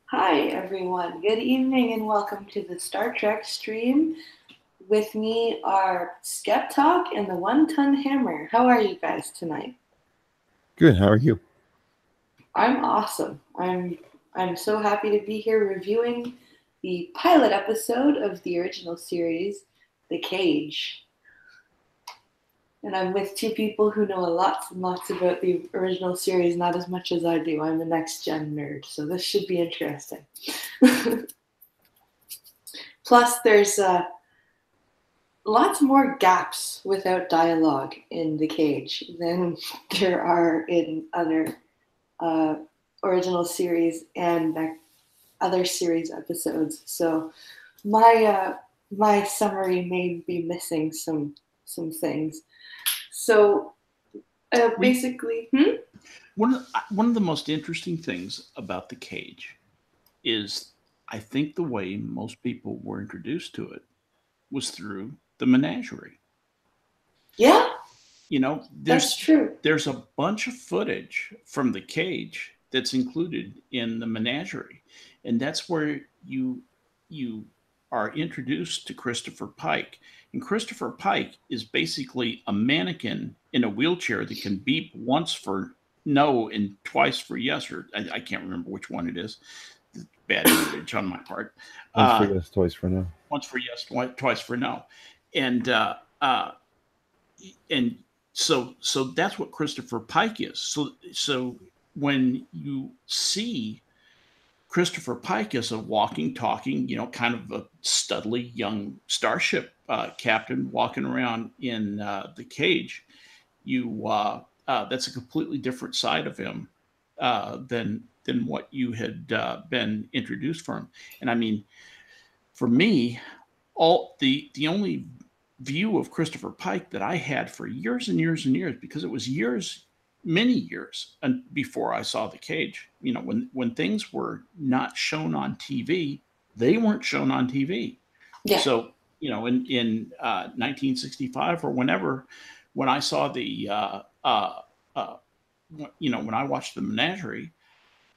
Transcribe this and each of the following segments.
Hi, everyone. Good evening and welcome to the Star Trek stream. With me are Skep Talk and the One Ton Hammer. How are you guys tonight? Good. How are you? I'm awesome. I'm so happy to be here reviewing the pilot episode of the original series, The Cage. And I'm with two people who know lots and lots about the original series, not as much as I do. I'm a next gen nerd, so this should be interesting. Plus, there's lots more gaps without dialogue in The Cage than there are in other uh, original series and other series episodes. So my summary may be missing some things. So We basically, one of the most interesting things about the cage is I think the way most people were introduced to it was through the menagerie. yeah, You know, that's there's true. there's a bunch of footage from the cage that's included in the menagerie, and that's where you are introduced to Christopher Pike. And Christopher Pike is basically a mannequin in a wheelchair that can beep once for no and twice for yes, or I can't remember which one it is. Bad image on my part. Once for Uh, yes, twice for no. Once for yes, twice for no, and uh, and so that's what Christopher Pike is. So when you see Christopher Pike as a walking, talking, kind of a studly young starship captain walking around in the cage, you that's a completely different side of him than what you had been introduced from. And I mean, for me, all the only view of Christopher Pike that I had for years and years and years, because it was years, many years, and before I saw the cage. When things were not shown on TV, they weren't shown on TV. Yeah, So in 1965 or whenever, when I saw the uh, when I watched the Menagerie,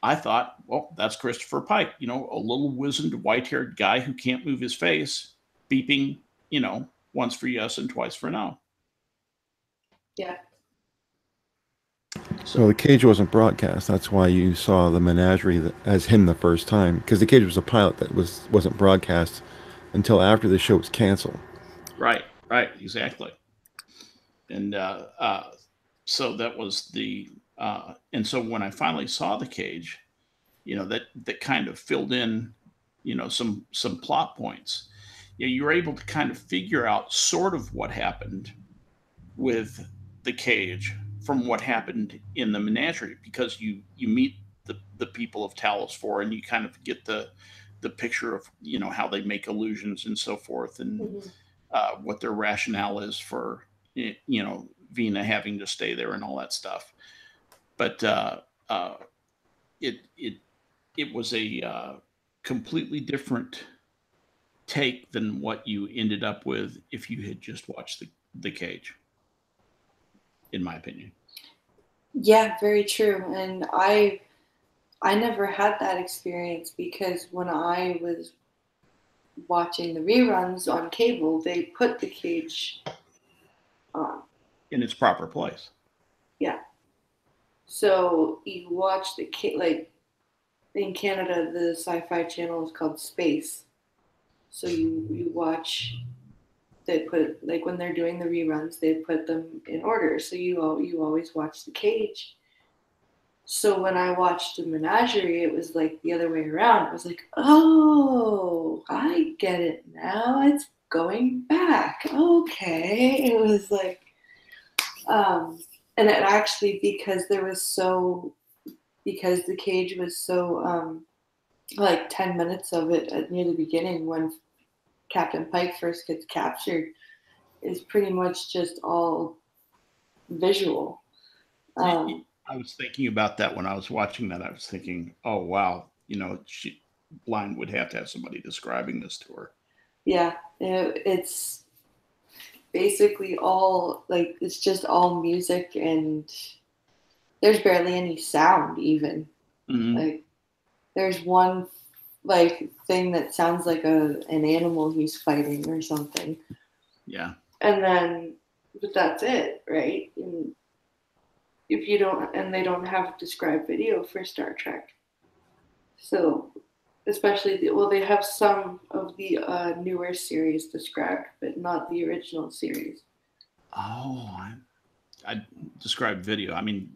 I thought, well, that's Christopher Pike, a little wizened, white haired guy who can't move his face, beeping, once for yes and twice for no. yeah, So, Well, the cage wasn't broadcast. That's why you saw the menagerie as him the first time, because the cage was a pilot that wasn't broadcast until after the show was canceled. right, exactly. And so that was and so when I finally saw the cage, that kind of filled in, some plot points. You were able to kind of figure out sort of what happened with the cage from what happened in the menagerie, because you meet the people of Talos 4, and you kind of get the picture of how they make illusions and so forth, and mhm. what their rationale is for Vina having to stay there and all that stuff. But uh, it it it was a completely different take than what you ended up with if you had just watched the cage, in my opinion. Yeah, very true. And I never had that experience because when I was watching the reruns on cable, they put the cage on. In its proper place. Yeah. So you watch like in Canada, the Sci-Fi Channel is called Space. So you watch. They put like when they're doing the reruns, they put them in order. So you always watch the cage. So when I watched the Menagerie, it was like the other way around. I was like, oh, I get it now. It's going back. Okay. It was like, um, and it actually because the cage was so like 10 minutes of it near the beginning when Captain Pike first gets captured is pretty much just all visual. Um, I was thinking about that when I was watching that. I was thinking, oh wow, Blind would have to have somebody describing this to her. yeah, it's basically all like it's just all music and there's barely any sound even Hmm. like there's one like thing that sounds like an animal he's fighting or something. Yeah. And then, but that's it, right? And if you don't, and they don't have described video for Star Trek. So, especially they have some of the newer series described, but not the original series. Oh, I described video. I mean,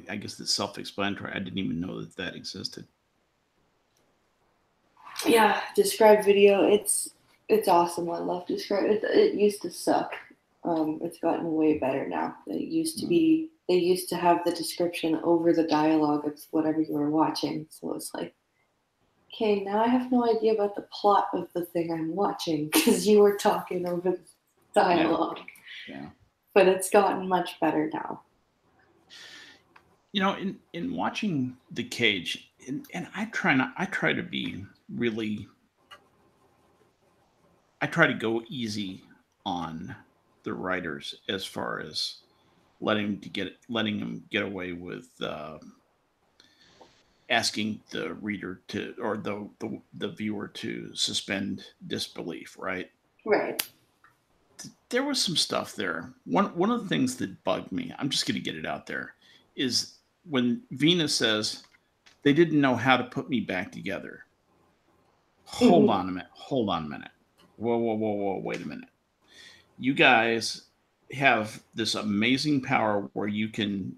I guess it's self-explanatory. I didn't even know that existed. Yeah, described video. It's awesome. I love describe. It used to suck. It's gotten way better now. It used to be. They used to have the description over the dialogue of whatever you were watching. So it's like, okay, now I have no idea about the plot of the thing I'm watching because you were talking over the dialogue. Yeah. But it's gotten much better now. You know, in watching The Cage, and I try to be really, I try to go easy on the writers as far as letting them get away with asking the reader to, or the viewer to suspend disbelief, right? Right. There was some stuff there. One of the things that bugged me, I'm just going to get it out there, is when Venus says they didn't know how to put me back together. Hold on a minute. Whoa, wait a minute. You guys have this amazing power where you can,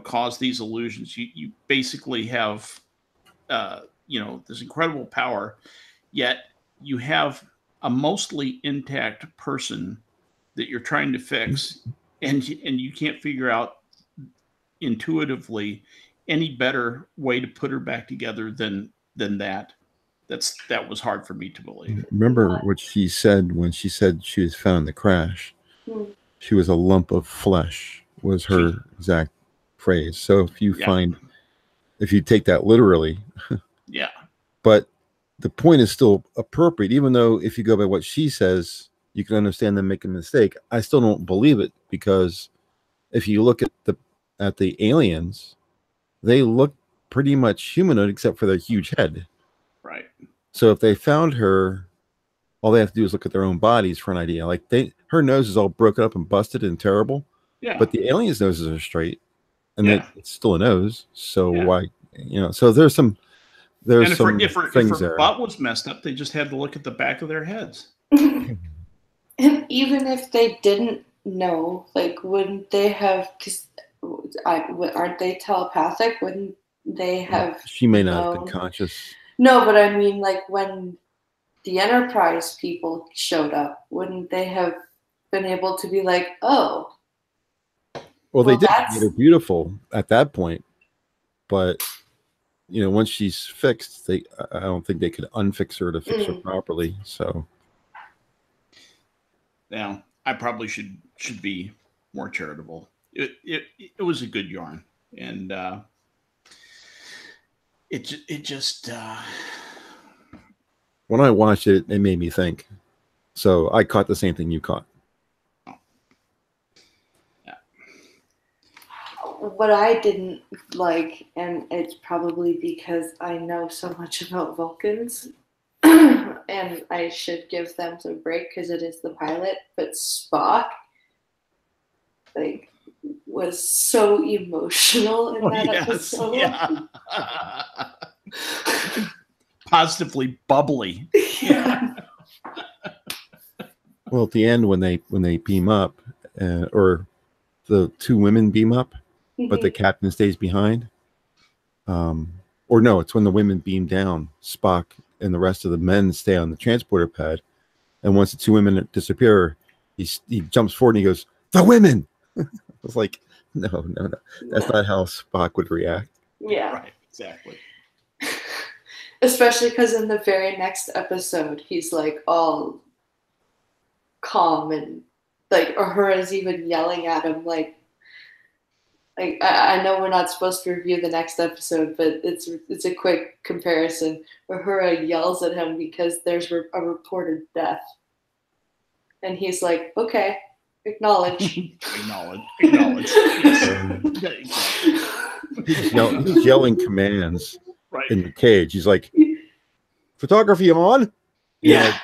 cause these illusions. You basically have, this incredible power, yet you have a mostly intact person that you're trying to fix, and you can't figure out intuitively any better way to put her back together than that. That was hard for me to believe. Remember what she said when she said she was found in the crash? She was a lump of flesh, was her exact phrase. So if you take that literally, yeah. But the point is still appropriate, even though if you go by what she says, you can understand them making a mistake. I still don't believe it, because if you look at the aliens, they look pretty much humanoid except for their huge head. Right. So if they found her, all they have to do is look at their own bodies for an idea. Like her nose is all broken up and busted and terrible. Yeah. But the aliens' noses are straight, and it's still a nose. So why, So there's some things if her there. butt was messed up, they just had to look at the back of their heads. And even if they didn't know, like, wouldn't they have? Because aren't they telepathic? Wouldn't they have? She may not have been conscious. No, but I mean, like, when the Enterprise people showed up, wouldn't they have been able to be like, oh? Well, they did. They're beautiful at that point, but once she's fixed, I don't think they could unfix her to fix her properly. So, yeah, I probably should be more charitable. It was a good yarn, and it just when I watched it, it made me think. So I caught the same thing you caught. What I didn't like, and it's probably because I know so much about Vulcans, and I should give them some break because it is the pilot, but Spock, was so emotional in that episode. Yeah. Positively bubbly. Yeah. Well, at the end, when they beam up, or the two women beam up, but the captain stays behind. Or no, it's when the women beam down. Spock and the rest of the men stay on the transporter pad, and once the two women disappear, he jumps forward and he goes, "The women!" I was like, no, that's not how Spock would react. Yeah, right, exactly. Especially because in the very next episode, he's like all calm and like Uhura's even yelling at him like I know we're not supposed to review the next episode, but it's a quick comparison. Uhura yells at him because there's a reported death, and he's like, "Okay, acknowledge." acknowledge. He's yelling commands. Right. in the cage. He's like, photography on? Yeah. Like,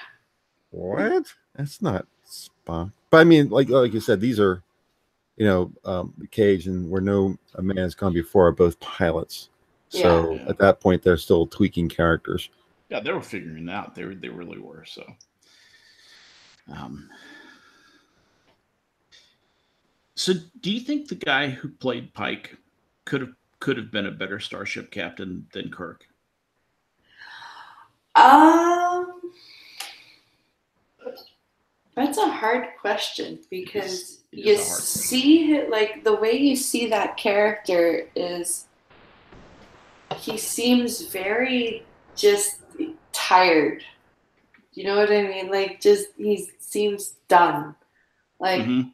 what? That's not Spock. But I mean, like you said, these are, the cage and where no a man has gone before are both pilots. So Yeah. at that point, they're still tweaking characters. Yeah, they were figuring it out. They really were. So, um, so do you think the guy who played Pike could have been a better starship captain than Kirk? Um, that's a hard question because It you is a hard question. see, like, the way you see that character is he seems very just tired. You know what I mean? Like, just he seems done. Like, Mm-hmm.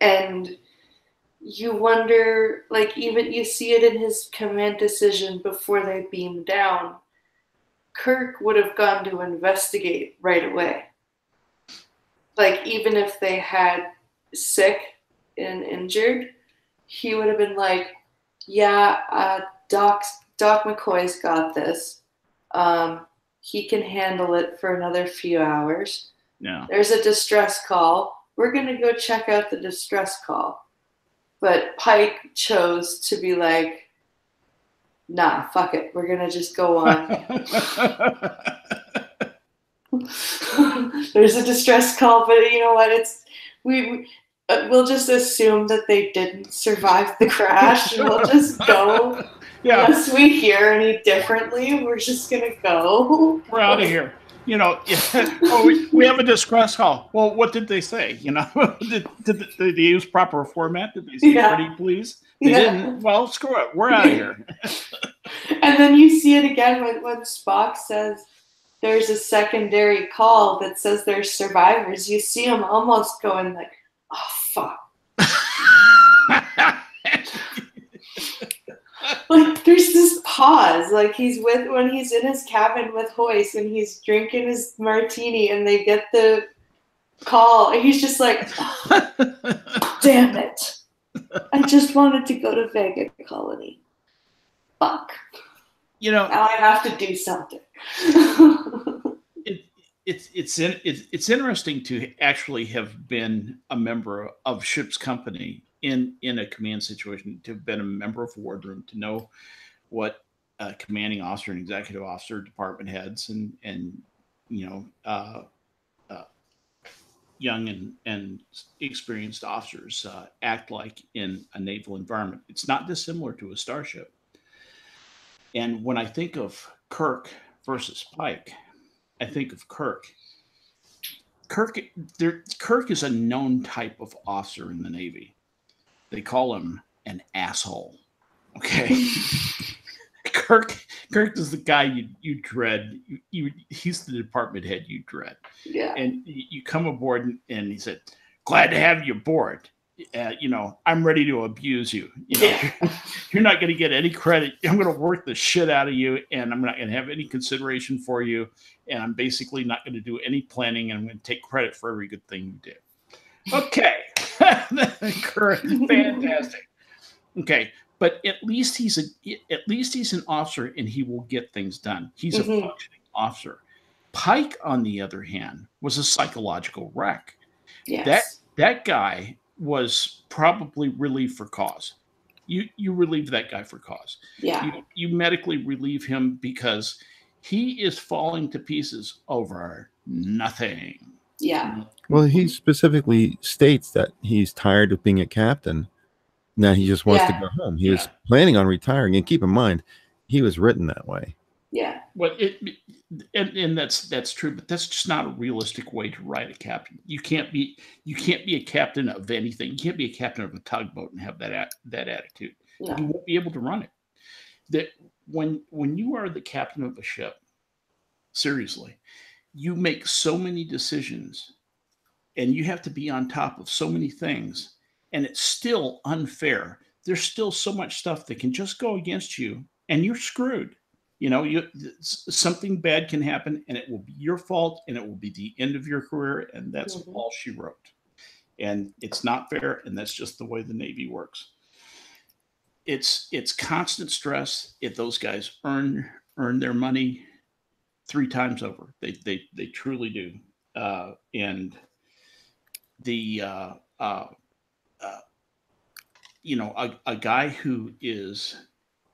and you wonder, like, even you see it in his command decision before they beam down. Kirk would have gone to investigate right away. Like, even if they had sick and injured, he would have been like, yeah, Doc McCoy's got this. He can handle it for another few hours. Yeah. There's a distress call. We're going to go check out the distress call. But Pike chose to be like, nah, fuck it. We're going to just go on. There's a distress call, but you know what? We'll just assume that they didn't survive the crash, and we'll just go. Yeah. Unless we hear any differently, we're just gonna go. We're out of here. We have a distress call. Well, what did they say? Did they use proper format? Did they say pretty please? They didn't. Well, screw it. We're out of here. And then you see it again when Spock says there's a secondary call that says there's survivors. You see him almost going like, oh, fuck. Like, there's this pause. Like, when he's in his cabin with Hoyce and he's drinking his martini and they get the call, and he's just like, oh, damn it. I just wanted to go to Vega Colony. Fuck. Now I have to do something. It's interesting to actually have been a member of ship's company in a command situation, to have been a member of wardroom, to know what commanding officer and executive officer, department heads, and young and experienced officers act like in a naval environment. It's not dissimilar to a starship. And when I think of Kirk versus Pike, I think of Kirk. Kirk is a known type of officer in the Navy. They call him an asshole. Okay. Kirk is the guy you dread. He's the department head you dread. Yeah. And you come aboard and he said, "Glad to have you aboard. I'm ready to abuse you. You're not going to get any credit. I'm going to work the shit out of you, and I'm not going to have any consideration for you. And I'm basically not going to do any planning, and I'm going to take credit for every good thing you do." Okay. Fantastic. Okay. But at least he's an officer, and he will get things done. He's a functioning officer. Pike, on the other hand, was a psychological wreck. Yes. That guy was probably relieved for cause. You relieve that guy for cause. Yeah. You medically relieve him because he is falling to pieces over nothing. Yeah. Well, he specifically states that he's tired of being a captain. Now he just wants to go home. He was planning on retiring, and keep in mind, he was written that way. Yeah. Well, and that's true, but that's just not a realistic way to write a captain. You can't be a captain of anything. You can't be a captain of a tugboat and have that attitude. No. You won't be able to run it. That when you are the captain of a ship, seriously, you make so many decisions, and you have to be on top of so many things, and it's still unfair. There's still so much stuff that can just go against you, and you're screwed. Something bad can happen, and it will be your fault, and it will be the end of your career, and that's all she wrote. And it's not fair, and that's just the way the Navy works. it's constant stress. If those guys earn their money 3 times over, they truly do. And the a guy who is,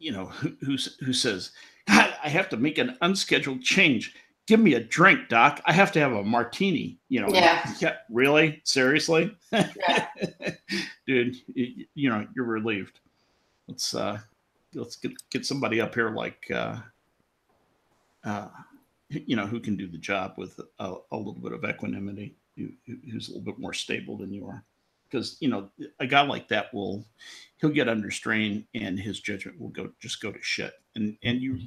who says, God, I have to make an unscheduled change. Give me a drink, doc. I have to have a martini. Yeah. Yeah, really? Seriously? Yeah. Dude, you're relieved. Let's get somebody up here like who can do the job with a little bit of equanimity, who's a little bit more stable than you are. Because a guy like that he'll get under strain and his judgment will go to shit. And he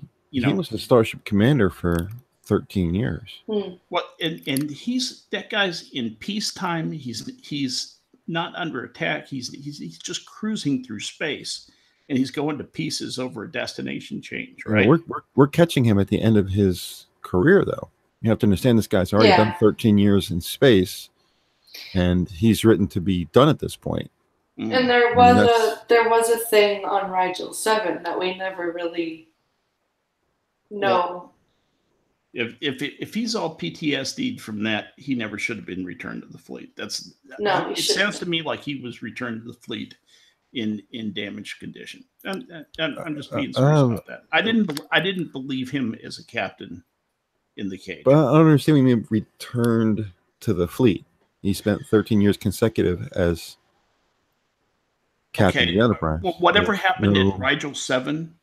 was the Starship Commander for 13 years. What and that guy's in peacetime. He's not under attack. He's just cruising through space, and he's going to pieces over a destination change. Right? We're catching him at the end of his career, though. You have to understand this guy's already done 13 years in space, and he's written to be done at this point. And there was a thing on Rigel 7 that we never really know. Well, if he's all PTSD'd from that, he never should have been returned to the fleet. It sounds to me like he was returned to the fleet in damaged condition. I'm just being serious about that. I didn't believe him as a captain in the cage. But I don't understand when you mean returned to the fleet. He spent 13 years consecutive as captain of the Enterprise. Well, whatever happened in Rigel 7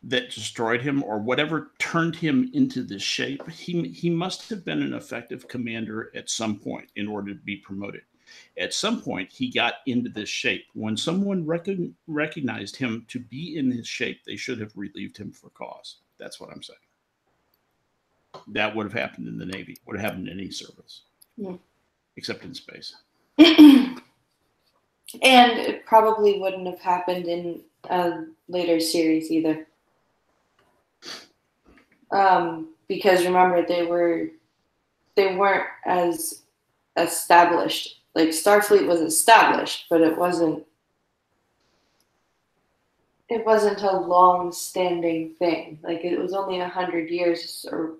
that destroyed him, or whatever turned him into this shape, he must have been an effective commander at some point in order to be promoted. At some point, he got into this shape. When someone recognized him to be in his shape, they should have relieved him for cause. That's what I'm saying. That would have happened in the Navy. Would have happened in any service, except in space. And it probably wouldn't have happened in a later series either. Because remember, they weren't as established. Like Starfleet was established, but it wasn't a long-standing thing. Like it was only 100 years or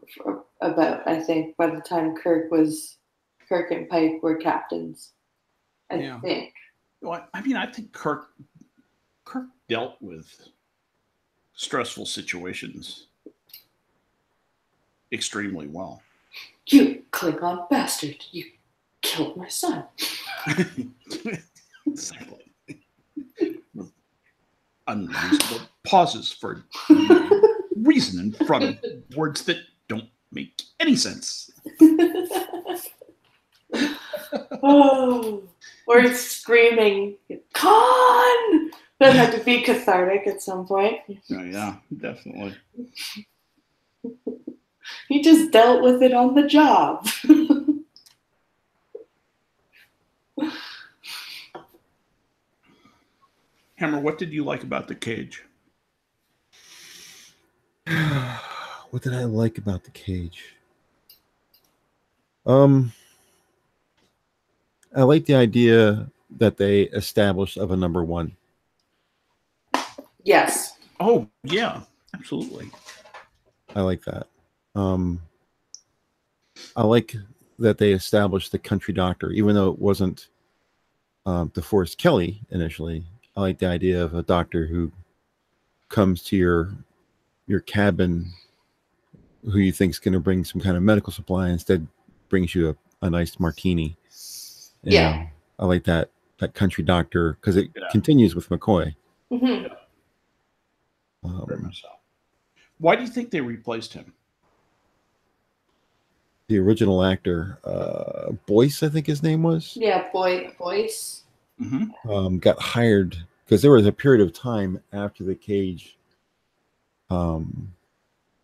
about, I think, by the time Kirk and Pike were captains. I think. Well, I mean, I think Kirk dealt with stressful situations extremely well. You Klingon bastard! You killed my son. Exactly. Unreasonable pauses for reason in front of words that don't make any sense. Oh, or screaming, Khan! That had to be cathartic at some point. Oh, yeah, definitely. He just dealt with it on the job. Hammer, what did you like about the cage? What did I like about the cage? I like the idea that they established of a number one. Yes. Oh, yeah, absolutely. I like that. I like that they established the country doctor, even though it wasn't DeForest Kelley initially. I like the idea of a doctor who comes to your cabin, who you think is going to bring some kind of medical supply, instead brings you a nice martini. Yeah. I like that country doctor, because it continues with McCoy. Mm-hmm. Very much so. Why do you think they replaced him? The original actor, Boyce, I think his name was. Yeah, Boyce. Mm-hmm. Got hired because there was a period of time after the cage,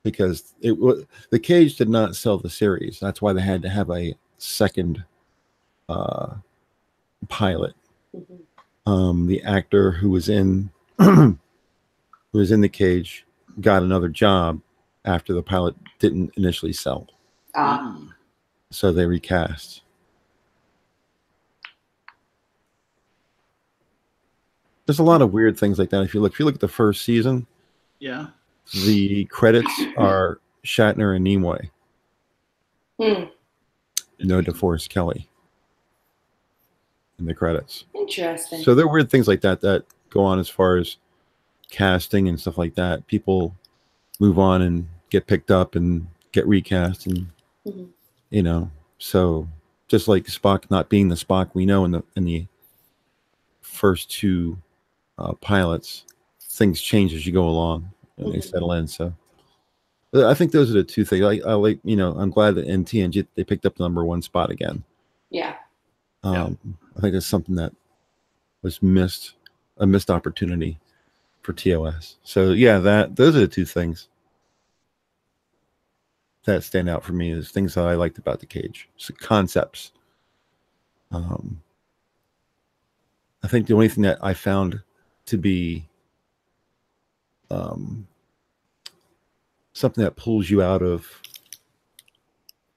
because the cage did not sell the series. That's why they had to have a second pilot. Mm-hmm. The actor who was in the cage got another job after the pilot didn't initially sell. So they recast. There's a lot of weird things like that. If you look at the first season, Yeah. the credits are Shatner and Nimoy. No DeForest Kelly in the credits. Interesting. So there are weird things like that that go on as far as casting and stuff like that. People move on and get picked up and get recast, and you know, so just like Spock not being the Spock we know in the first two pilots, things change as you go along and they settle in. So I think those are the two things. I like, I'm glad that in TNG they picked up the #1 spot again. Yeah. I think that's something that was a missed opportunity for TOS. So yeah, those are the two things that stand out for me as things that I liked about the Cage. So concepts. I think the only thing that I found to be something that pulls you out of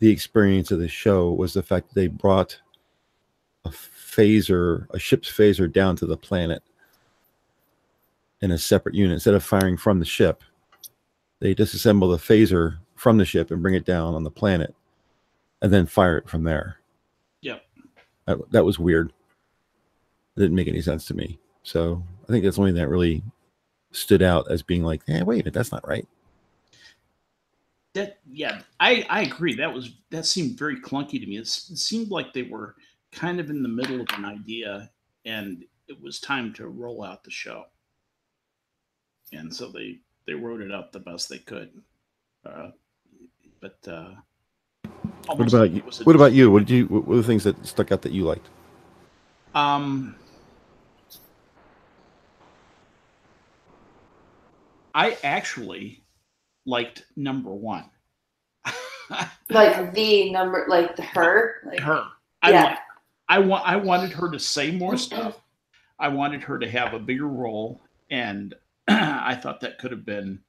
the experience of the show was the fact that they brought a ship's phaser down to the planet in a separate unit. Instead of firing from the ship, they disassemble the phaser from the ship and bring it down on the planet and then fire it from there. Yep. That was weird. It didn't make any sense to me. So I think that's the only thing that really stood out as being like, hey, wait a minute, that's not right. I agree. That seemed very clunky to me. It seemed like they were kind of in the middle of an idea, and it was time to roll out the show. And so they wrote it up the best they could. What about you? What about you? What were the things that stuck out that you liked? I actually liked #1. Like the number, like her, like her. Yeah. I wanted her to say more stuff. I wanted her to have a bigger role, and I thought that could have been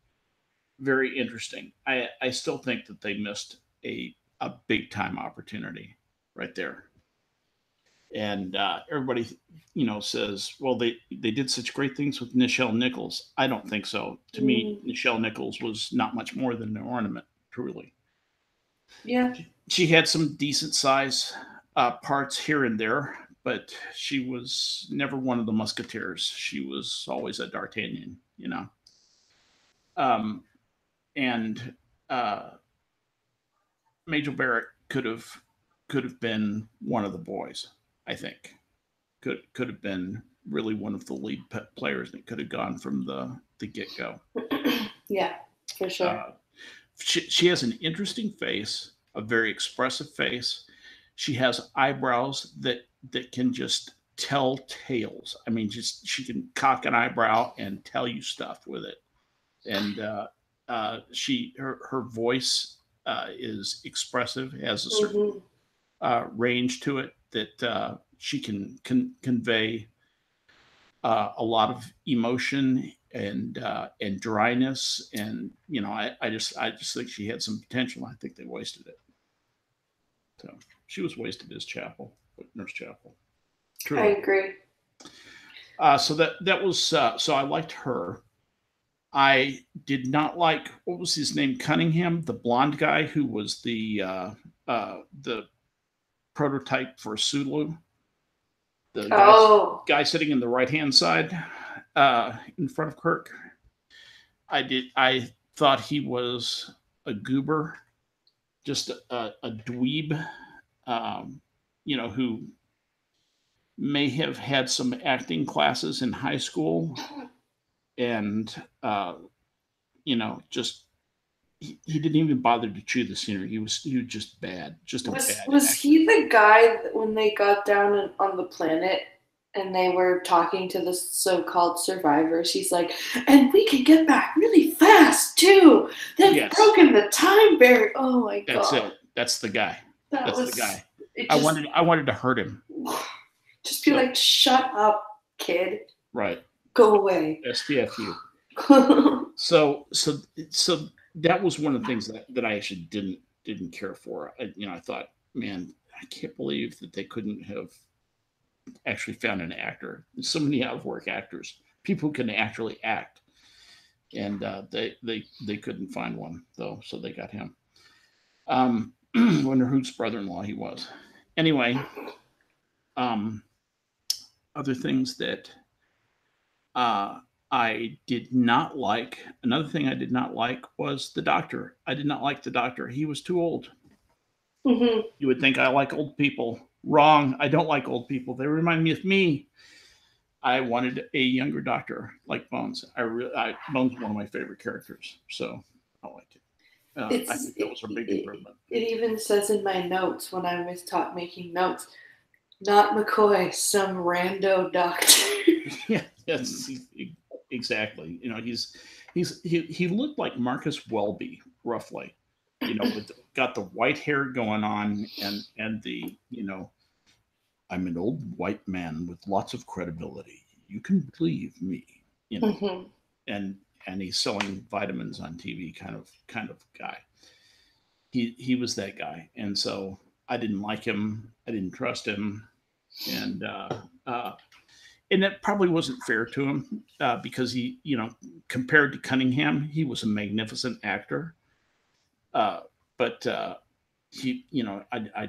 very interesting. I still think that they missed a big time opportunity right there. And everybody, says, well, they did such great things with Nichelle Nichols. I don't think so. To me, Nichelle Nichols was not much more than an ornament, truly. Yeah. She had some decent size parts here and there, but she was never one of the Musketeers. She was always a D'Artagnan, and Major Barrett could have been one of the boys. I think could have been really one of the lead players that could have gone from the get go. Yeah, for sure. She has an interesting face, a very expressive face. She has eyebrows that can just tell tales. I mean, just she can cock an eyebrow and tell you stuff with it. And her voice is expressive, has a certain range to it that she can convey a lot of emotion and dryness, and I just think she had some potential. I think they wasted it. So she was wasted as Nurse Chapel. Truly. I agree. So that was so I liked her. I did not like, what was his name, Cunningham, the blonde guy who was the prototype for Sulu. The guy sitting in the right-hand side in front of Kirk. I thought he was a goober, just a dweeb, who may have had some acting classes in high school, and just he didn't even bother to chew the scenery. He was just bad. Was he the guy when they got down on the planet and they were talking to the so-called survivors? He's like, and we can get back really fast too. They've broken the time barrier. Oh my god! That's it. That's the guy. That's the guy. I wanted to hurt him. Just be like, shut up, kid. Right. Go away. SPFU. So that was one of the things that I actually didn't care for. I thought, man, I can't believe that they couldn't have actually found an actor. There's so many out of work actors, people who can actually act, and they couldn't find one though, so they got him. Wonder whose brother-in-law he was. Anyway, other things that I did not like. Another thing I did not like was the doctor. I did not like the doctor. He was too old. Mm-hmm. You would think I like old people. Wrong. I don't like old people. They remind me of me. I wanted a younger doctor like Bones. Bones is one of my favorite characters, so I liked it. I think that was a big improvement. It even says in my notes when I was making notes, not McCoy, some rando doctor. Yeah, yes, exactly. You know, he looked like Marcus Welby, roughly. You know, got the white hair going on, and the, you know, I'm an old white man with lots of credibility. You can believe me, you know, Mm-hmm. and he's selling vitamins on TV, kind of guy. He was that guy, and so I didn't like him. I didn't trust him, and that probably wasn't fair to him, because he, you know, compared to Cunningham, he was a magnificent actor. But he, you know, I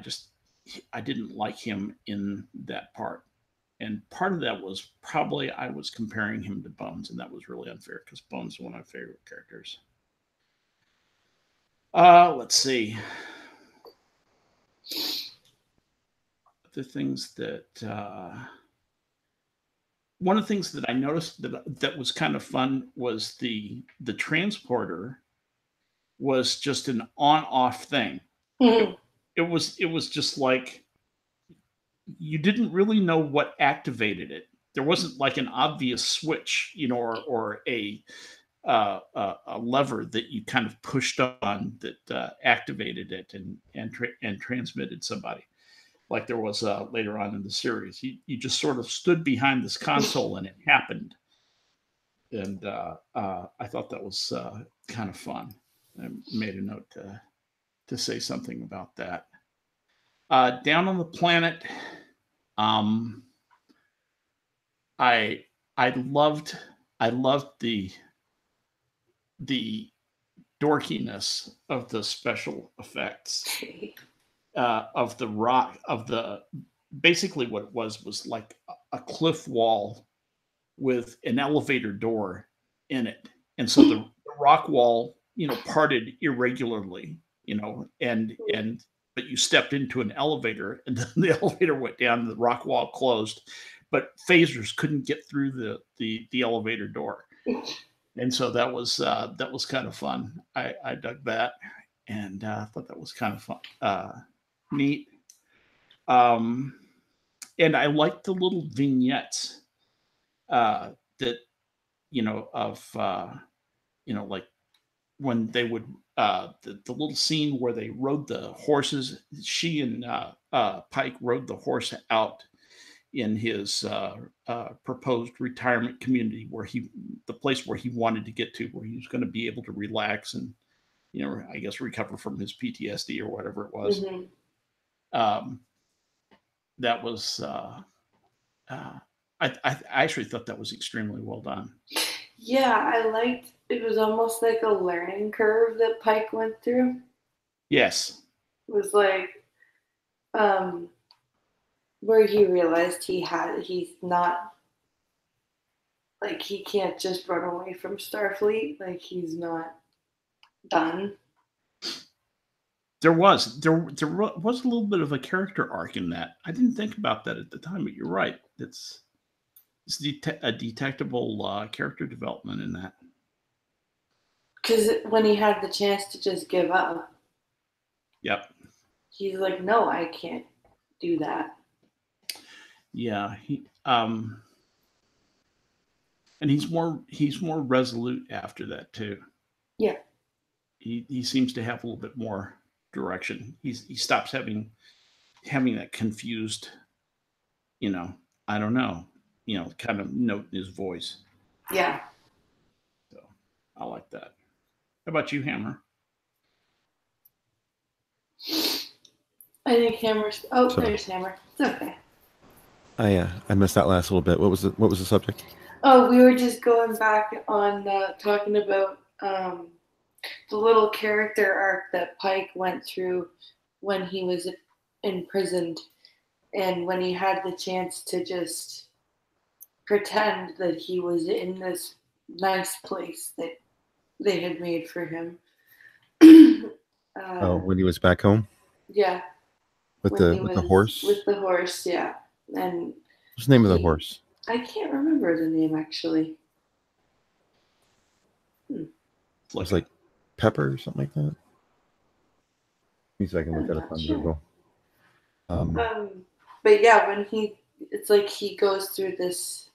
didn't like him in that part. And part of that was probably I was comparing him to Bones, and that was really unfair because Bones is one of my favorite characters. Let's see. The things that one of the things that I noticed that was kind of fun was the transporter was just an on-off thing. Mm-hmm. It was just like you didn't really know what activated it. There wasn't like an obvious switch, you know, or a lever that you kind of pushed on that activated it and transmitted somebody, like there was later on in the series. You just sort of stood behind this console and it happened, and I thought that was kind of fun. I made a note to say something about that. Down on the planet, um, I I loved the dorkiness of the special effects, of the rock, of the basically what it was like a cliff wall with an elevator door in it, and so the rock wall, you know, parted irregularly, you know, and but you stepped into an elevator, and then the elevator went down, and the rock wall closed, but phasers couldn't get through the elevator door. And so that was kind of fun. I dug that, and thought that was kind of fun, neat. Um, and I liked the little vignettes that, you know, of you know, like when they would the little scene where they rode the horses. She and Pike rode the horse out in his proposed retirement community, where the place where he wanted to get to, where he was going to be able to relax and, you know, I guess recover from his PTSD or whatever it was. Mm-hmm. That was I actually thought that was extremely well done. Yeah, I liked it. Was almost like a learning curve that Pike went through. Yes. It was like where he realized he's not, like, he can't just run away from Starfleet. Like, he's not done. There was a little bit of a character arc in that. I didn't think about that at the time, but you're right. It's a detectable character development in that. Because when he had the chance to just give up, Yep. he's like, no, I can't do that. Yeah, and he's more resolute after that too. Yeah. He seems to have a little bit more direction. He stops having that confused, you know, I don't know, you know, kind of note in his voice. Yeah. So I like that. How about you, Hammer? I think Hammer's. Oh, Sorry. there's Hammer. It's okay. I missed that last little bit. What was the subject? Oh, we were just going back on talking about the little character arc that Pike went through when he was imprisoned, and when he had the chance to just pretend that he was in this nice place that they had made for him. Oh, when he was back home Yeah, with when he the was horse. with the horse, yeah. And What's the name of the horse? I can't remember the name actually. It was like Pepper or something like that. See if I can look that up on Google. But yeah, when it's like he goes through this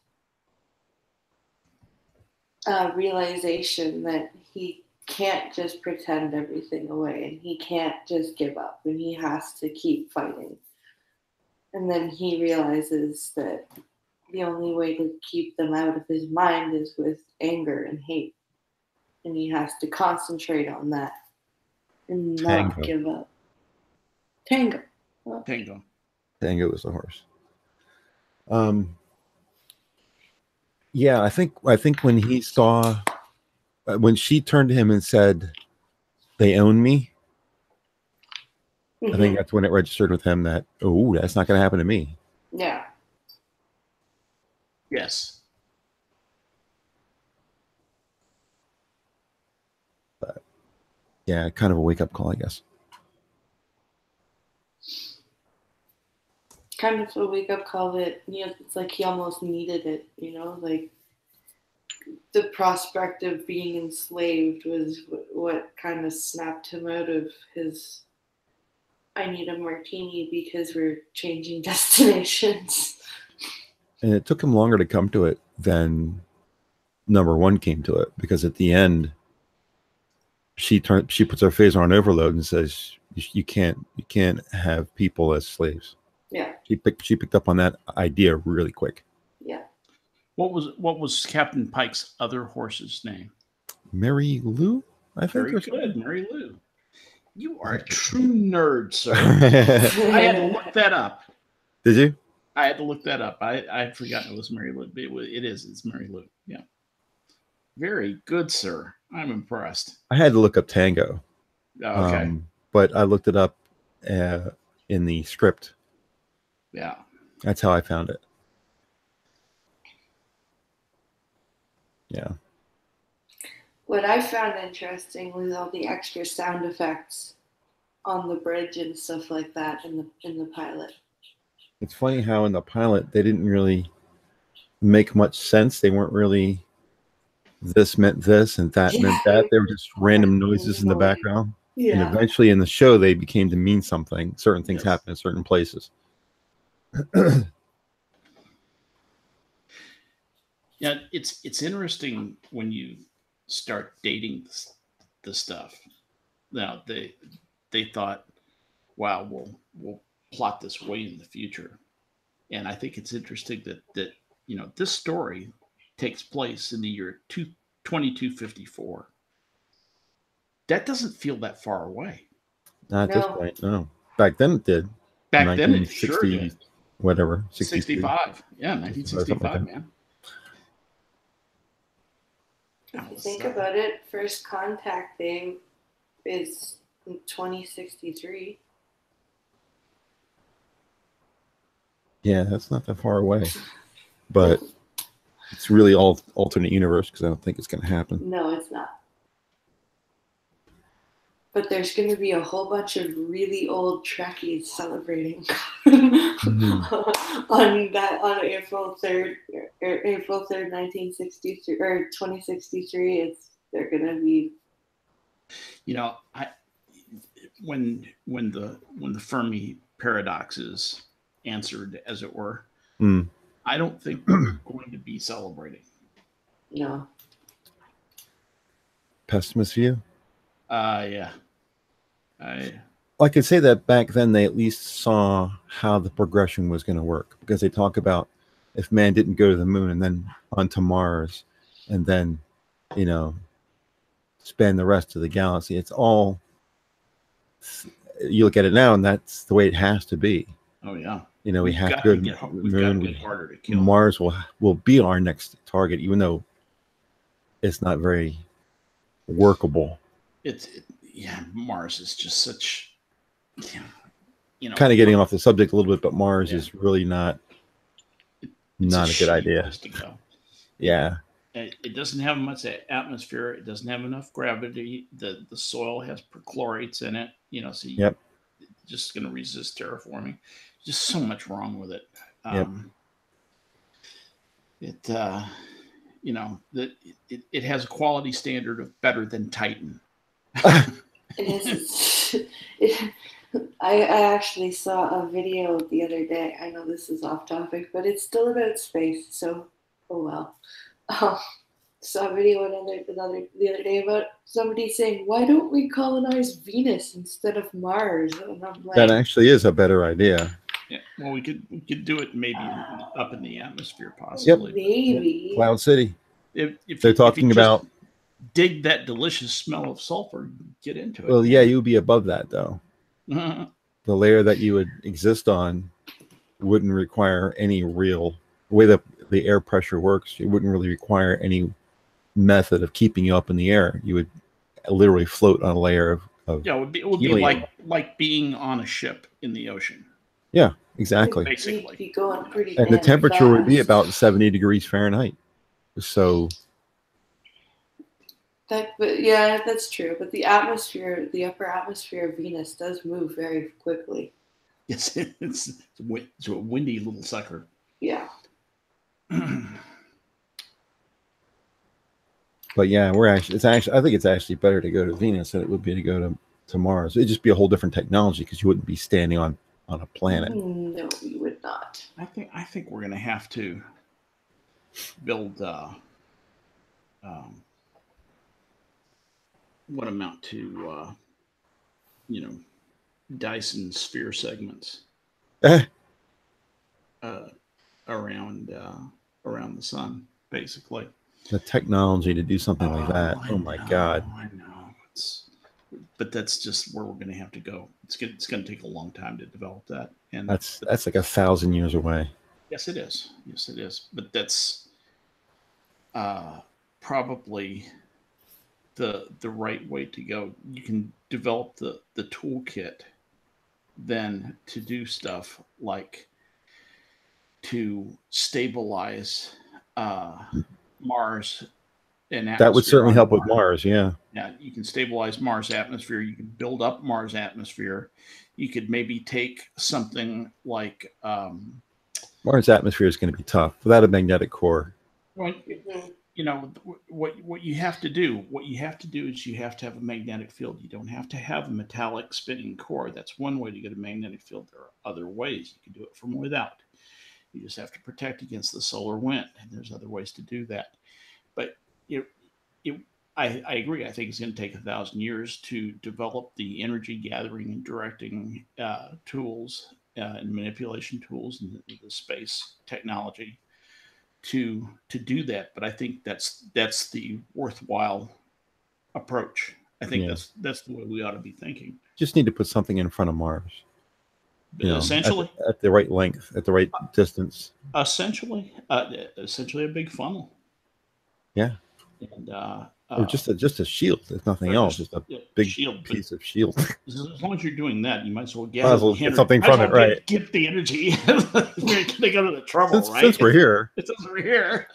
realization that he can't just pretend everything away, and he can't just give up, and he has to keep fighting. And then he realizes that the only way to keep them out of his mind is with anger and hate. And he has to concentrate on that and not give up. Tango. Oh. Tango. Tango was the horse. Yeah, I think when he saw, when she turned to him and said, "They own me," I think that's when it registered with him that, oh, that's not going to happen to me. Yeah. Yes. But yeah, kind of a wake up call, I guess. Kind of a wake up call that, it's like he almost needed it, like the prospect of being enslaved was what kind of snapped him out of his I need a martini because we're changing destinations. And it took him longer to come to it than number one came to it, because at the end she puts her phaser on overload and says you can't have people as slaves. Yeah. She picked up on that idea really quick. Yeah. What was Captain Pike's other horse's name? Mary Lou, I think. Very good, Mary Lou. You are a true nerd, sir. I had to look that up. Did you? I had to look that up. I had forgotten it was Mary Lou. It's Mary Lou. Yeah. Very good, sir. I'm impressed. I had to look up Tango. Oh, okay. But I looked it up in the script. Yeah. That's how I found it. Yeah. What I found interesting was all the extra sound effects on the bridge and stuff like that in the pilot. It's funny how in the pilot they didn't really make much sense. They weren't really this meant this and that meant that. They were just random noises in the background. Yeah. And eventually in the show they became to mean something. Certain things happen in certain places. Yeah, it's interesting when you start dating the stuff. Now they thought, wow, we'll plot this way in the future, and I think it's interesting that this story takes place in the year 2254. That doesn't feel that far away. Not at this point, no. Back then it did. Back then it sure did. Whatever, 65. Yeah, 1965, man. If you think about it, First Contact Day is 2063. Yeah, that's not that far away. But it's really all alternate universe because I don't think it's going to happen. No, it's not. But there's going to be a whole bunch of really old Trekkies celebrating on April 3rd, 1963 or 2063. They're going to be. When the Fermi paradox is answered, as it were, I don't think we're going to be celebrating. No. Pessimist view? Yeah. I could say that back then they at least saw how the progression was going to work, because they talk about if man didn't go to the moon and then onto Mars and then, spend the rest of the galaxy. It's all, you look at it now and that's the way it has to be. Oh, yeah. You know, we we've have got to good get moon. harder to kill. Mars will be our next target, even though it's not very workable. Yeah, Mars is just such, you know, Kind of getting off the subject a little bit, but Mars is really not it's a good idea. place to go. Yeah. It doesn't have much atmosphere. It doesn't have enough gravity. The soil has perchlorates in it. You know, so Yep. it's just going to resist terraforming. Just so much wrong with it. Yep. You know, that it has a quality standard of better than Titan. It is. I actually saw a video the other day. I know this is off topic, but it's still about space. So, oh well. Saw a video the other day about somebody saying, "Why don't we colonize Venus instead of Mars?" And I'm like, That actually is a better idea. Yeah, well, we could do it maybe up in the atmosphere, possibly. Maybe. Cloud City. If They're you talking just about. dig that delicious smell of sulfur, get into it. Well, yeah, you would be above that though. Uh-huh. The layer that you would exist on wouldn't require any real way that the air pressure works. It wouldn't really require any method of keeping you up in the air. You would literally float on a layer of Yeah, it would be like being on a ship in the ocean. Yeah, exactly. Basically, you'd be going pretty. And the temperature fast. would be about 70 degrees Fahrenheit. So yeah, that's true. But the atmosphere, the upper atmosphere of Venus, does move very quickly. it's a windy little sucker. Yeah. But yeah, I think it's actually better to go to Venus than it would be to go to Mars. It'd just be a whole different technology because you wouldn't be standing on a planet. No, you would not. I think we're going to have to build what amount to Dyson sphere segments around the sun, basically. The technology to do something like that. Oh my God. I know. But that's just where we're going to have to go. It's going to take a long time to develop that. And that's like 1,000 years away. Yes, it is. Yes, it is. But that's probably the right way to go. You can develop the toolkit then to do stuff like to stabilize Mars and that would certainly help with Mars. Yeah. Yeah, you can stabilize Mars atmosphere. You can build up Mars atmosphere. You could maybe take something like Mars atmosphere is going to be tough without a magnetic core. Well, you know what you have to do. What you have to do is you have to have a magnetic field. You don't have to have a metallic spinning core. That's one way to get a magnetic field. There are other ways you can do it from without. You just have to protect against the solar wind, and there's other ways to do that. But I agree. I think it's going to take 1,000 years to develop the energy gathering and directing tools and manipulation tools and the space technology to do that. But I think that's the worthwhile approach. I think that's the way we ought to be thinking. Just need to put something in front of Mars. Essentially, at the right length, at the right distance. Essentially a big funnel. Yeah. And or just a shield, if nothing else, just a big piece of shield. As long as you're doing that, you might as well get something from it, right? Get the energy. You're gonna go to the trouble, right? Since we're here. Since we're here.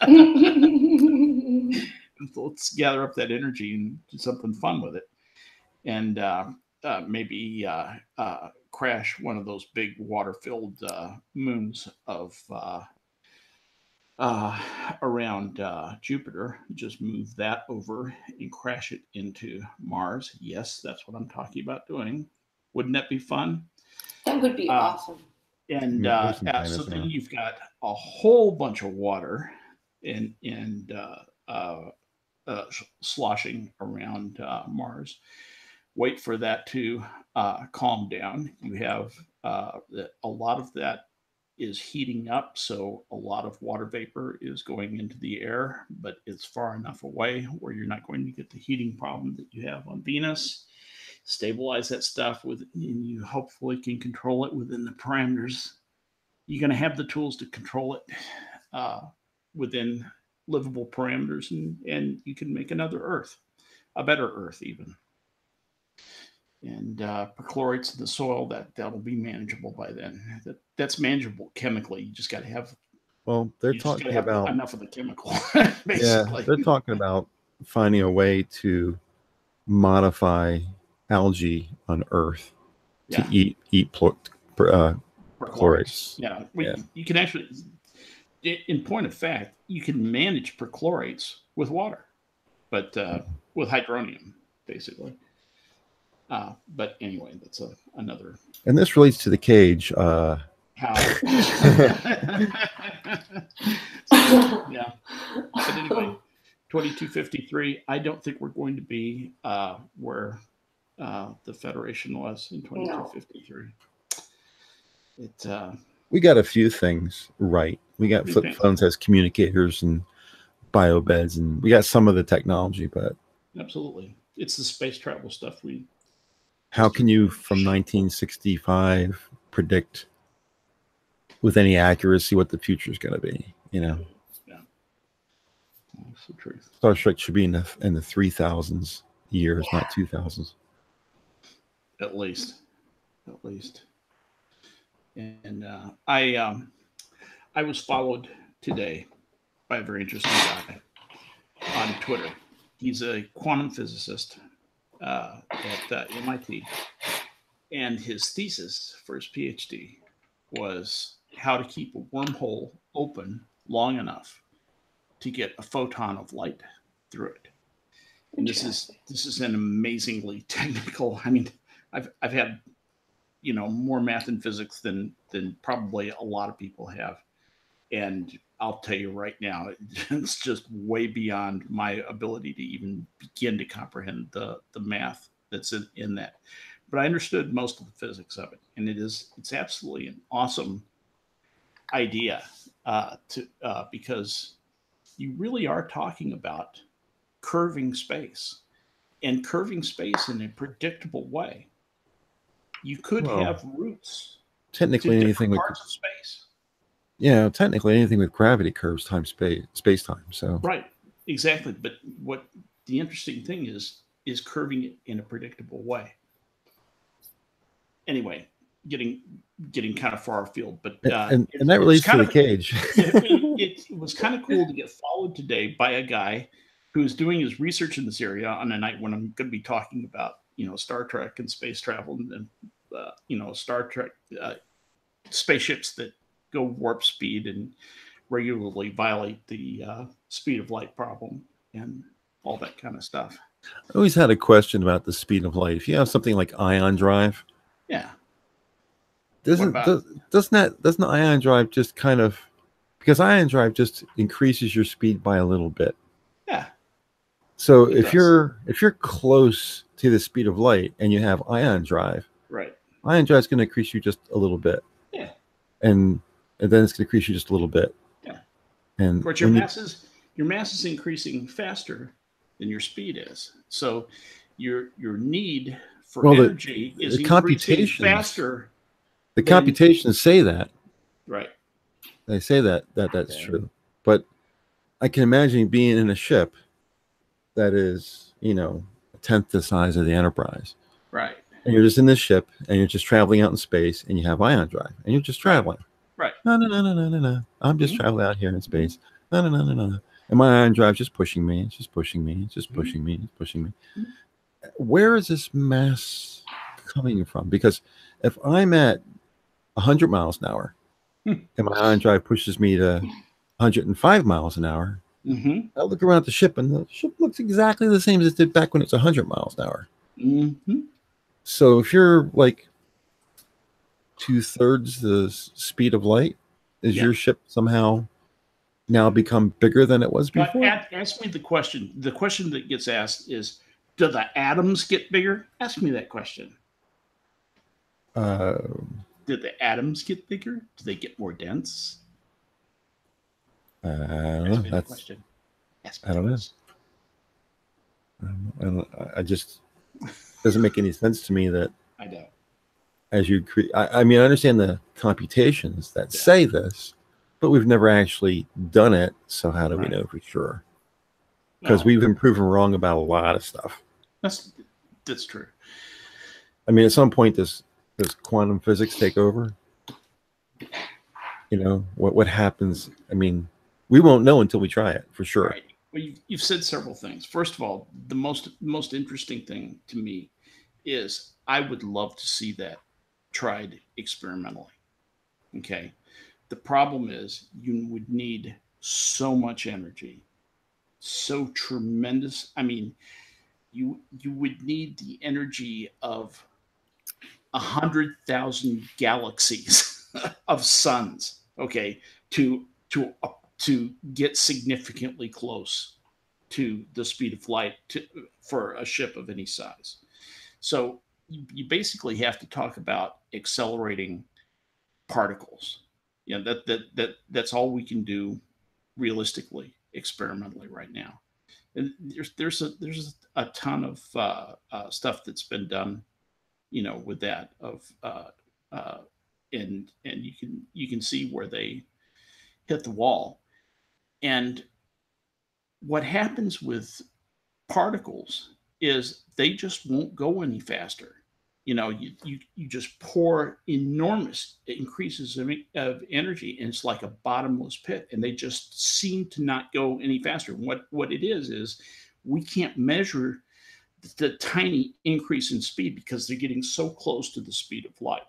Let's gather up that energy and do something fun with it. And maybe crash one of those big water-filled moons of around Jupiter. Just move that over and crash it into Mars. Yes, that's what I'm talking about doing. Wouldn't that be fun? That would be awesome. And so then you've got a whole bunch of water and sloshing around Mars. Wait for that to calm down. You have a lot of that is heating up, so a lot of water vapor is going into the air, but it's far enough away where you're not going to get the heating problem that you have on Venus. Stabilize that stuff and you hopefully can control it within the parameters you're going to have the tools to control it within livable parameters, and you can make another Earth, a better Earth even. And perchlorates in the soil, that'll be manageable by then. That's manageable chemically. You just got to have. Well, they're talking about enough of the chemical, Yeah, basically. they're talking about finding a way to modify algae on Earth to eat perchlorates. Yeah, you can actually, in point of fact, you can manage perchlorates with water, but with hydronium, basically. But anyway, that's another. And this relates to the cage. How? Yeah. But anyway, 2253. I don't think we're going to be where the Federation was in 2253. We got a few things right. We got flip phones as communicators and biobeds, and we got some of the technology, but absolutely, it's the space travel stuff. How can you, from 1965, predict with any accuracy what the future is going to be? Yeah, that's the truth. Star Trek should be in the 3000s years, not 2000s. At least. And I was followed today by a very interesting guy on Twitter. He's a quantum physicist at MIT, and his thesis for his PhD was how to keep a wormhole open long enough to get a photon of light through it. And this is an amazingly technical. I mean, I've had more math and physics than probably a lot of people have, and I'll tell you right now, it's just way beyond my ability to even begin to comprehend the math that's in that. But I understood most of the physics of it, and it's absolutely an awesome idea because you really are talking about curving space in a predictable way. You could have roots. Technically, anything with parts of space. Yeah, technically anything with gravity curves space time. So right, exactly. But what the interesting thing is curving it in a predictable way. Anyway, getting kind of far afield, but and that relates to the cage. It was kind of cool to get followed today by a guy who's doing his research in this area on a night when I'm going to be talking about Star Trek and space travel and Star Trek spaceships that go warp speed and regularly violate the speed of light problem and all that kind of stuff. I always had a question about the speed of light. If you have something like ion drive, doesn't the ion drive just kind of, because ion drive just increases your speed by a little bit. Yeah. So if you're close to the speed of light and you have ion drive, right, ion drive is going to increase you just a little bit. Yeah. And then it's going to increase you just a little bit. Yeah. And of course, your mass is increasing faster than your speed is. So your need for energy is increasing faster. The computations say that. Right. They say that's true. But I can imagine being in a ship that is, a tenth the size of the Enterprise. Right. And you're just in this ship and you're just traveling out in space and you have ion drive and you're just traveling. Right. No. I'm just traveling out here in space. No. And my ion drive just pushing me. It's just pushing me. It's just pushing me. It's pushing me. Where is this mass coming from? Because if I'm at 100 miles an hour and my ion drive pushes me to 105 miles an hour, I look around at the ship and the ship looks exactly the same as it did back when it's 100 miles an hour. So if you're like 2/3 the speed of light, is your ship somehow now become bigger than it was before? Ask me the question. The question that gets asked is, do the atoms get bigger? Ask me that question. Did the atoms get bigger? Do they get more dense? I don't know. That's question. I don't know. I just doesn't make any sense to me that I don't. as you create. I mean, I understand the computations that say this, but we've never actually done it. So how do we know for sure? Because we've been proven wrong about a lot of stuff. That's true. I mean, at some point, does quantum physics take over? You know, what happens? I mean, we won't know until we try it, for sure. Right. Well, you've said several things. First of all, the most interesting thing to me is I would love to see that tried experimentally. Okay. The problem is you would need so much energy, so tremendous. I mean, you would need the energy of 100,000 galaxies of suns, okay, to get significantly close to the speed of light for a ship of any size. So you basically have to talk about accelerating particles. You know, that's all we can do realistically, experimentally right now. And there's a ton of stuff that's been done, you know, with that uh, and you can see where they hit the wall. And what happens with particles is they just won't go any faster. You know, you just pour enormous increases of energy, and it's like a bottomless pit, and they just seem to not go any faster. What it is we can't measure the tiny increase in speed because they're getting so close to the speed of light.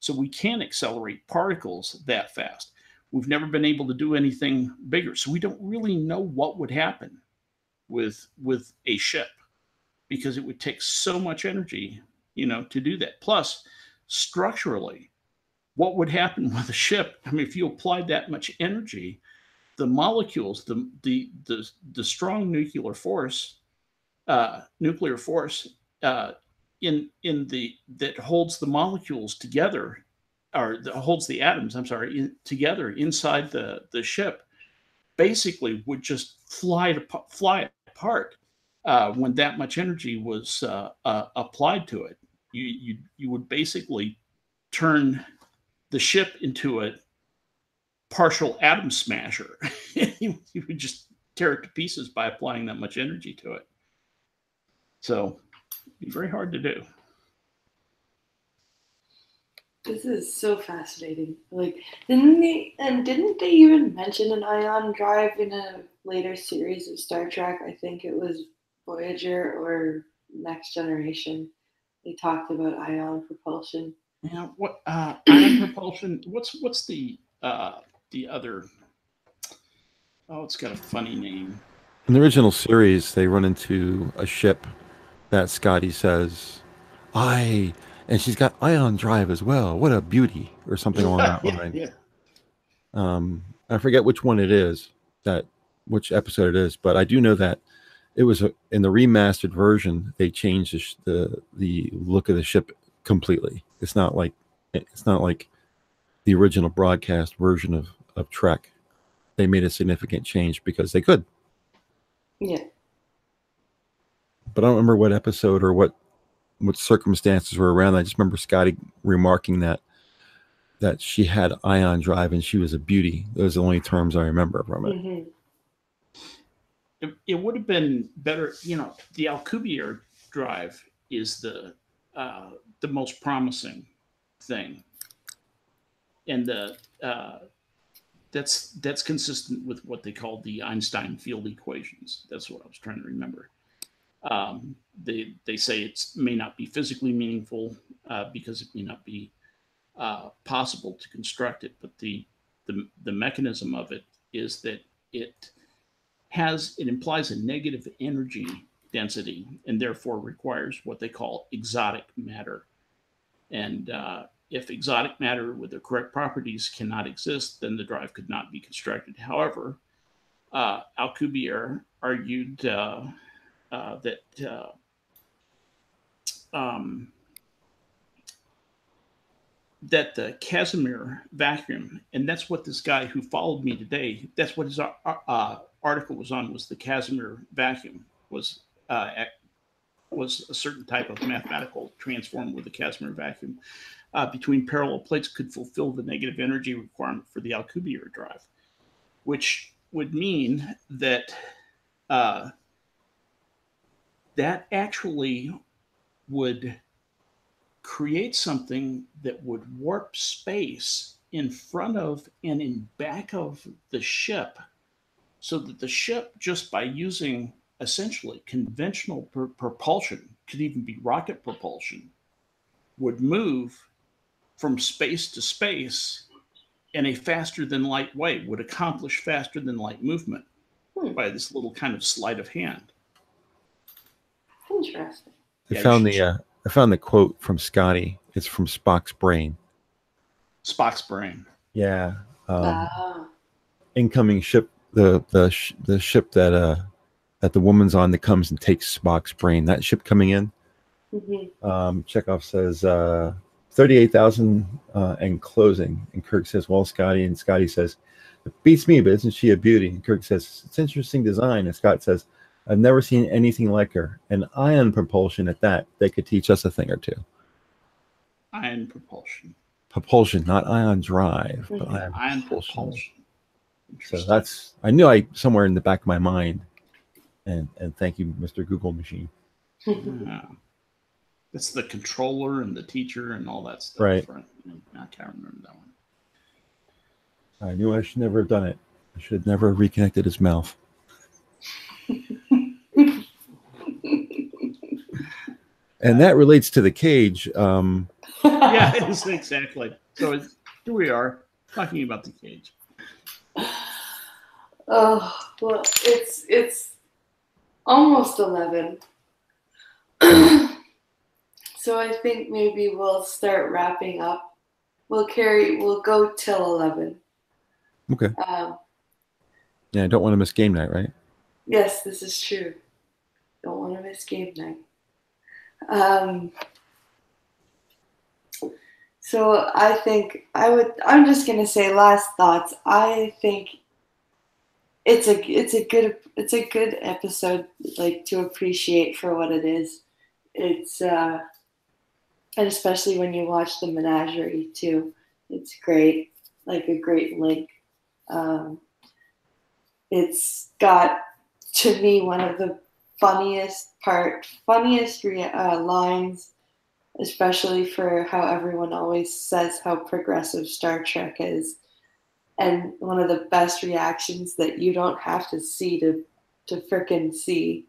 So we can't accelerate particles that fast. We've never been able to do anything bigger. So we don't really know what would happen with a ship because it would take so much energy, you know, to do that. Plus, structurally, what would happen with a ship? I mean, if you applied that much energy, the molecules, the strong nuclear force in the that holds the molecules together, or that holds the atoms, I'm sorry, together inside the ship, basically would just fly apart when that much energy was applied to it. You would basically turn the ship into a partial atom smasher. You would just tear it to pieces by applying that much energy to it. So it'd be very hard to do. This is so fascinating. Like, didn't they even mention an ion drive in a later series of Star Trek? I think it was Voyager or Next Generation. They talked about ion propulsion. Yeah, what ion propulsion? What's the other? Oh, it's got a funny name. In the original series, they run into a ship that Scotty says, and she's got ion drive as well. What a beauty, or something along that line. Yeah. I forget which one it is, which episode it is, but I do know that it was in the remastered version. They changed the look of the ship completely. It's not like the original broadcast version of Trek. They made a significant change because they could. Yeah. But I don't remember what episode or what circumstances were around. I just remember Scotty remarking that she had ion drive and she was a beauty. Those are the only terms I remember from it. Mm-hmm. It would have been better, you know. The Alcubierre drive is the most promising thing, and that's consistent with what they call the Einstein field equations. That's what I was trying to remember. They say it may not be physically meaningful because it may not be possible to construct it, but the mechanism of it is that it implies a negative energy density and therefore requires what they call exotic matter. And if exotic matter with the correct properties cannot exist, then the drive could not be constructed. However, Alcubierre argued that that the Casimir vacuum, and that's what this guy who followed me today, that's what his article was on, was the Casimir vacuum was was a certain type of mathematical transform with a Casimir vacuum between parallel plates could fulfill the negative energy requirement for the Alcubierre drive, which would mean that that actually would create something that would warp space in front of and in back of the ship, so that the ship, just by using essentially conventional propulsion, could even be rocket propulsion, would move from space to space in a faster than light way, would accomplish faster than light movement by this little kind of sleight of hand. Interesting. I found the quote from Scotty. It's from Spock's brain. Spock's brain. Yeah. Wow. Incoming ship, the ship that the woman's on that comes and takes Spock's brain. That ship coming in. Mm-hmm. Chekhov says 38,000 and closing, and Kirk says, "Well, Scotty," and Scotty says, "It beats me, but isn't she a beauty?" And Kirk says, "It's interesting design," and Scott says, "I've never seen anything like her. And ion propulsion at that. They could teach us a thing or two." Ion propulsion. Propulsion, not ion drive, but Mm-hmm. Ion propulsion. So that's, I knew somewhere in the back of my mind. And thank you, Mr. Google Machine. Yeah. That's the controller and the teacher and all that stuff. Right. I can't remember that one. I knew I should never have done it. I should have never reconnected his mouth. And that relates to the cage. Yeah, exactly. So here we are talking about the cage. Oh, well, it's almost 11. So I think maybe we'll start wrapping up. We'll go till 11. Okay. Yeah, I don't want to miss game night, right? Yes, this is true. Don't want to miss game night. So I think I'm just gonna say last thoughts. I think it's a good episode, like, to appreciate for what it is. It's and especially when you watch the menagerie too, it's great, like a great link. It's got, to me, one of the funniest lines, especially for how everyone always says how progressive Star Trek is, and one of the best reactions that you don't have to see to frickin' see,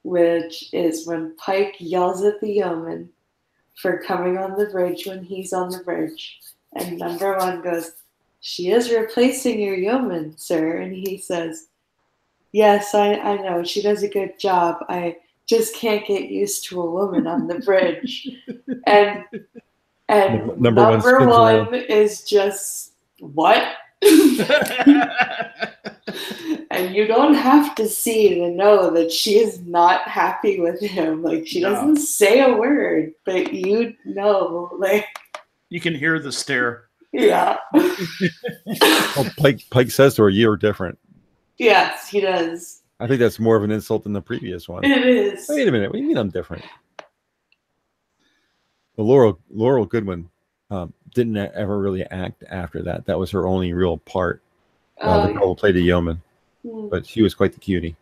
which is when Pike yells at the yeoman for coming on the bridge when he's on the bridge, and number one goes, "She is replacing your yeoman, sir," and he says, "Yes, I know, she does a good job. I just can't get used to a woman on the bridge." And number one is just, what? And you don't have to see to know that she is not happy with him. Like, she doesn't say a word, but you know, like, you can hear the stare. Yeah. Well, Pike says to her, "You're different." Yes, he does. I think that's more of an insult than the previous one. It is. Wait a minute. What do you mean I'm different? Well, Laurel Goodwin didn't ever really act after that. That was her only real part. The girl who played the yeoman. But she was quite the cutie.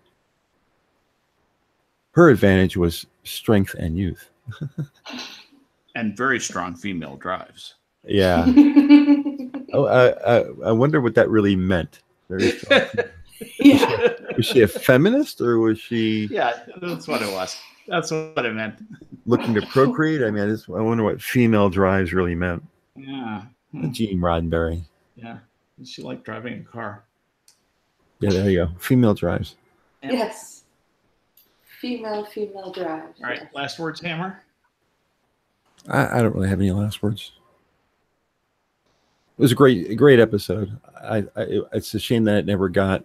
Her advantage was strength and youth. And very strong female drives. Yeah. Oh, I wonder what that really meant. Very strong. Yeah. Was she a feminist, or was she? Yeah, that's what it was. That's what it meant. Looking to procreate? I mean, I wonder what female drives really meant. Yeah. Gene Roddenberry. Yeah. She liked driving a car. Yeah, there you go. Female drives. Yes. Female drives. All right. Yes. Last words, Hammer? I don't really have any last words. It was a great episode. It's a shame that it never got.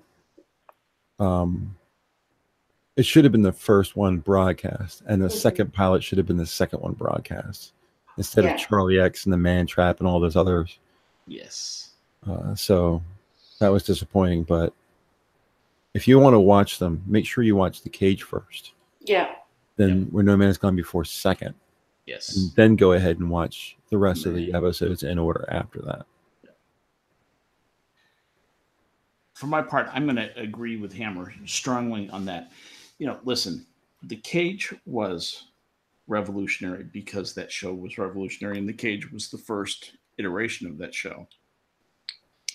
It should have been the first one broadcast, and the second pilot should have been the second one broadcast instead of Charlie X and the Man Trap and all those others. Yes. So that was disappointing. But if you want to watch them, make sure you watch The Cage first. Yeah. then where No Man's Gone Before second. Yes. And then go ahead and watch the rest of the episodes in order after that. For my part, I'm going to agree with Hammer strongly on that. Listen, The Cage was revolutionary because that show was revolutionary, and The Cage was the first iteration of that show.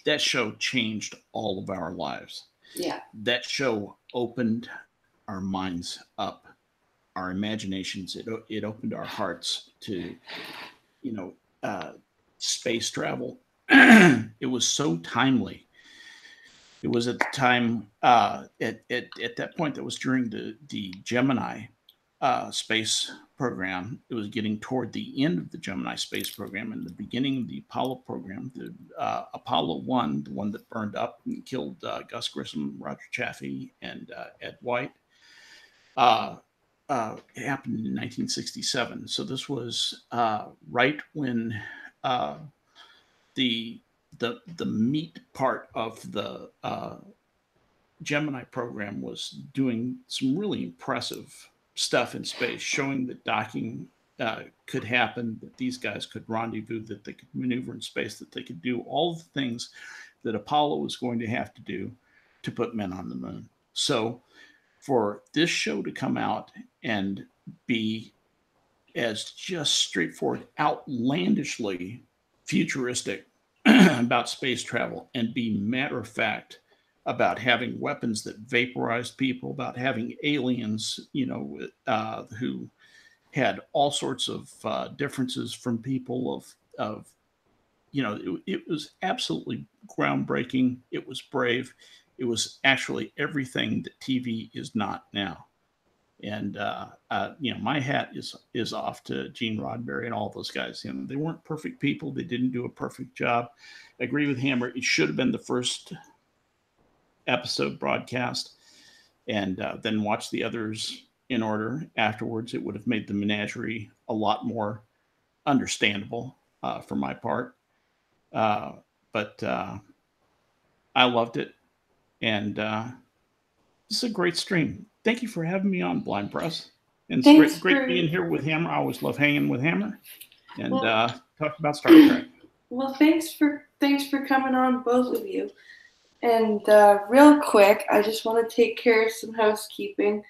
That show changed all of our lives. Yeah. That show opened our minds up, our imaginations. It opened our hearts to, space travel. It was so timely. It was at the time, at that point, that was during the Gemini space program. It was getting toward the end of the Gemini space program and the beginning of the Apollo program. The Apollo 1, the one that burned up and killed Gus Grissom, Roger Chaffee, and Ed White, it happened in 1967. So this was right when the meat part of the Gemini program was doing some really impressive stuff in space, showing that docking could happen, that these guys could rendezvous, that they could maneuver in space, that they could do all the things that Apollo was going to have to do to put men on the moon. So for this show to come out and be as just straightforward, outlandishly futuristic about space travel and be matter of fact about having weapons that vaporized people, about having aliens, who had all sorts of differences from people it was absolutely groundbreaking. It was brave. It was actually everything that TV is not now. And my hat is off to Gene Roddenberry and all those guys. They weren't perfect people. They didn't do a perfect job. I agree with Hammer. It should have been the first episode broadcast, and then watch the others in order afterwards. It would have made the menagerie a lot more understandable for my part. But I loved it, and this is a great stream. Thank you for having me on, Blind Press. And it's great being here with Hammer. I always love hanging with Hammer and talk about Star Trek. Well, thanks for coming on, both of you. And real quick, I just want to take care of some housekeeping.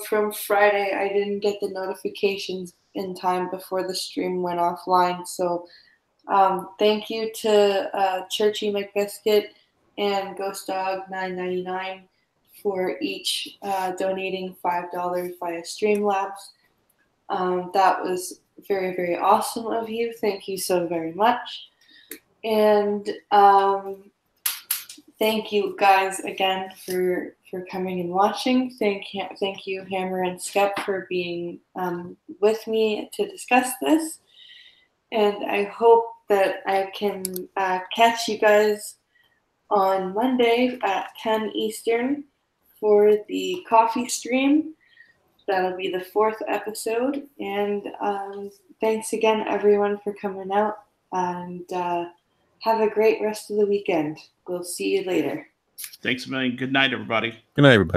From Friday, I didn't get the notifications in time before the stream went offline. So thank you to Churchy McBiscuit and Ghost Dog 999 for each donating $5 via Streamlabs. That was very, very awesome of you. Thank you so very much. And thank you guys again for coming and watching. Thank you, Hammer and Skep, for being with me to discuss this. And I hope that I can catch you guys on Monday at 10 Eastern for the coffee stream. That'll be the 4th episode. And thanks again, everyone, for coming out. And have a great rest of the weekend. We'll see you later. Thanks a million. Good night, everybody. Good night, everybody.